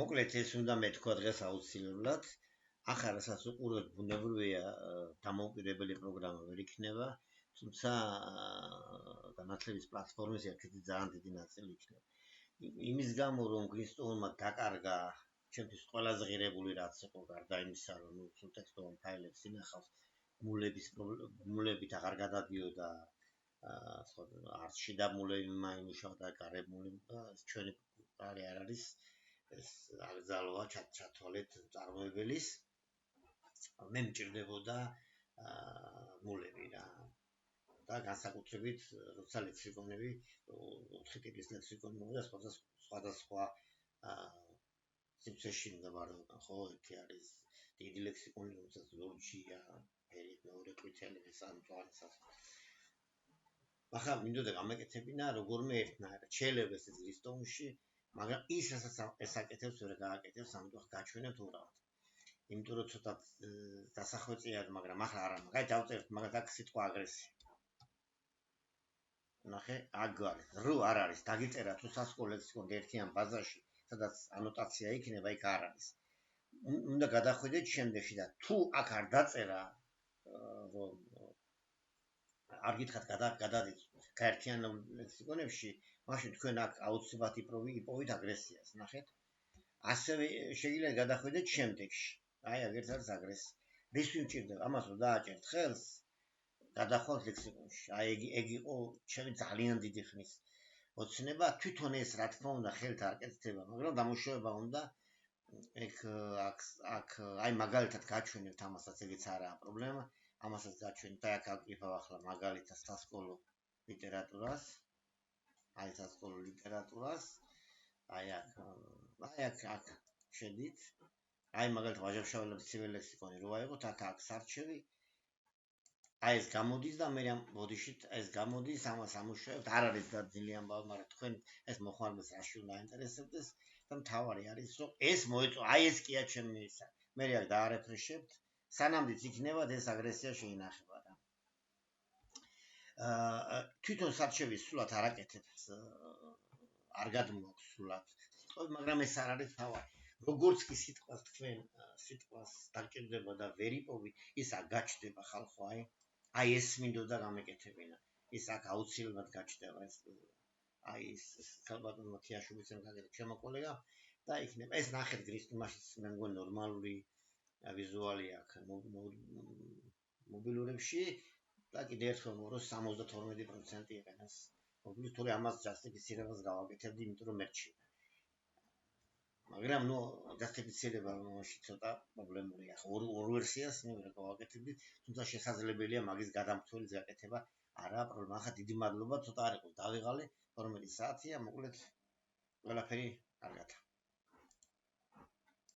მოკლედ ეს უნდა მეთქვა დღეს აუცილებლად. ახლა რასაც უყურებთ, ბუნებრივია დამოუკიდებელი პროგრამა ვერ იქნება, თუმცა განათლების პლატფორმის ერთ-ერთი ძალიან დიდი ნაწილი იქნება. იმის გამო რომ გრისტოუნმა დაკარგა ჩემთვის ყველაზე ღირებული რაც იყო გარდა იმისა რომ სულტექსტოვან ფაილებს ინახავს მულებით აღარ გადადიოდა არც შიდა მულები მაიმუშავდა გარემული ჩვენი პარი არ არის ეს აკრძალვა ჩათვალეთ წარმოებელის მე მჭირდებოდა მულები რა და განსაკუთრებით როცა ლექსიკონები 4 ტიპის ლექსიკონი მოვიდა სხვადასხვა სივრცეში მდებარეობენ ხო ერთი არის დიდი ლექსიკონი რომელსაც ლორჯია ფერი მეორე ყვითელი მესამწვანესაც ახლა მინდოდა გამეკეთებინა როგორმე ერთნაირად შეიძლება ეს ლისტონში მაგრამ ის რასაც ესაკეთებს ვერ გააკეთებს ამიტომ გაჩვენებთ უბრალოდ იმიტომ რომ ცოტა დასახვეწიად მაგრამ ახლა არა მაგაი დავწერთ მაგათ აქ სიტყვა აგრესია ნახე აქ არის რო არ არის დაგიწერა თუ სასკოლო ლექსიკონი ერთიან ბაზაში სადაც ანოტაცია იქნება იქ არ არის უნდა გადახვიდეთ შემდეგში და თუ აქ არ დაწერა რომ არ გითხათ გადადით გაერთიანებულ ლექსიკონებში მაშინ თქვენ აქ აუცილებლად იპოვით აგრესიას ნახეთ ასევე შეგიძლიათ გადახვიდეთ შემდეგში აი აგერც არის აგრესია რის ვიმჭირდება ამას რომ დააჭერთ ხელს გადახვალთ ლექსიკონში აი ეგ იყო ჩემი ძალიან დიდი ხნის ოცნება თვითონ ეს რა თქმა უნდა ხელთ არ კეთდება მაგრამ დამუშავება უნდა აქ აი მაგალითად გაჩვენებთ ამასაც ეგეც არაა პრობლემა ამასაც გაჩვენებთ აი აქ აკრიფავ ახლა მაგალითად სასკოლო ლიტერატურას აი სასკოლო ლიტერატურას აი აქ შედით აი მაგალითად ვაჟა-ფშაველების ცივი ლექსიკონი რო აიღოთ აქ სარჩევი აი ეს გამოდის და მე ამ ბოდიშით ეს გამოდის ამას ამუშავებთ არ არის დაძილი ამბავი მაგრამ თქვენ ეს მოხმარებას რაში უნდა აინტერესებდეს და მთავარი არის რომ ეს მოეწო აი ეს კია ჩემი ისა მე აქ დაარეფრეშებთ სანამდეც იქნება ეს აგრესია შეინახება რა თვითონ სარჩევის სულად არ აკეთებს არ გადმოაქვს სულად მაგრამ ეს არ არის თავი როგორც კი სიტყვას თქვენ სიტყვას დაგჭირდება და ვერ იპოვით ის აქ გაჩნდება ხალხო აი ეს მინდოდა გამეკეთებინა ის აქ აუცილებლად გაჩნდება ეს აი ეს საბატონო მათიაშვილის მაგალითად ჩემო კოლეგა და იქნება ეს ნახეთ გრისტიმაშიც მე მგონი ნორმალური ვიზუალი აქვს მობილურებში და კიდე ერთხელ მოვრო 72% იყენებს მობილურს თორე ამას ჯასტიფიცირებას გავაკეთებდი იმიტომ რომ მერჩი მაგრამ ნუ ჯასტიფიცირება მომში ცოტა პრობლემურია ხო ორ ვერსიას მე ვერ გავაკეთებდი თუმცა შესაძლებელია მაგის გადამხდელის გაკეთება არა პრობლემა ახლა დიდი მადლობა ცოტა არ იყო დავიღალე 12 საათია მოკლედ ყველაფერი კარგად